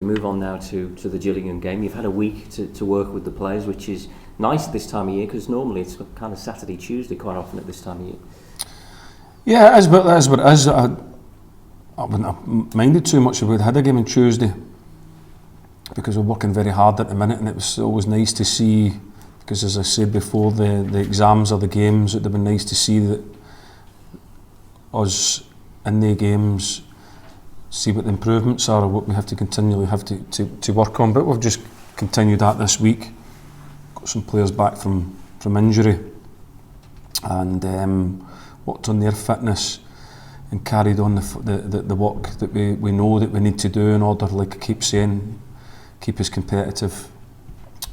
Move on now to the Gillingham game. You've had a week to work with the players, which is nice this time of year, because normally it's kind of Saturday, Tuesday quite often at this time of year. Yeah, it is what it is. I wouldn't have minded too much if we'd had a game on Tuesday, because we're working very hard at the minute, and it was always nice to see, because as I said before, the exams or the games, it would have been nice to see that us in the games, see what the improvements are or what we have to continually have to work on. But we've just continued that this week. Got some players back from injury, and worked on their fitness and carried on the work that we know that we need to do in order, like I keep saying, keep us competitive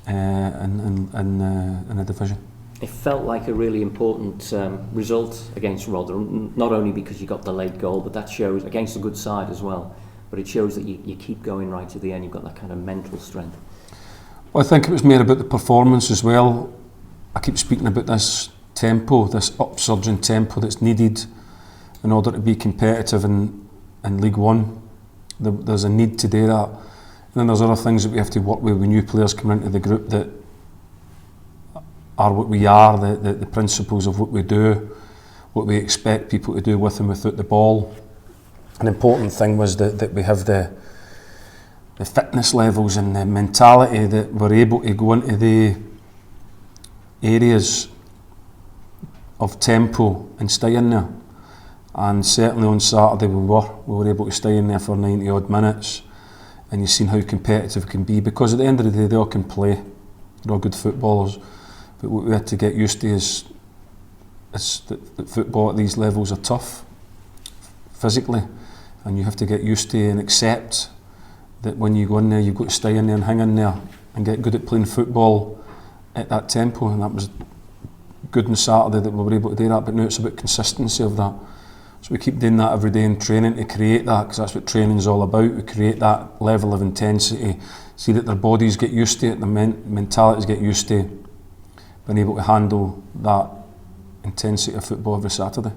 in the division. It felt like a really important result against Rotherham, not only because you got the late goal, but that shows, against a good side as well, but it shows that you keep going right to the end. You've got that kind of mental strength. Well, I think it was more about the performance as well. I keep speaking about this tempo, this upsurging tempo that's needed in order to be competitive in League One. There's a need to do that. And then there's other things that we have to work with new players coming into the group that are what we are, the principles of what we do, what we expect people to do with and without the ball. An important thing was that we have the fitness levels and the mentality that we're able to go into the areas of tempo and stay in there. And certainly on Saturday we were able to stay in there for 90 odd minutes, and you've seen how competitive it can be, because at the end of the day they all can play, they're all good footballers. But what we had to get used to is that football at these levels are tough, physically, and you have to get used to and accept that when you go in there, you've got to stay in there and hang in there and get good at playing football at that tempo. And that was good on Saturday that we were able to do that, but now it's about consistency of that. So we keep doing that every day in training to create that, because that's what training's all about. We create that level of intensity, see that their bodies get used to it, their mentalities get used to being able to handle that intensity of football every Saturday.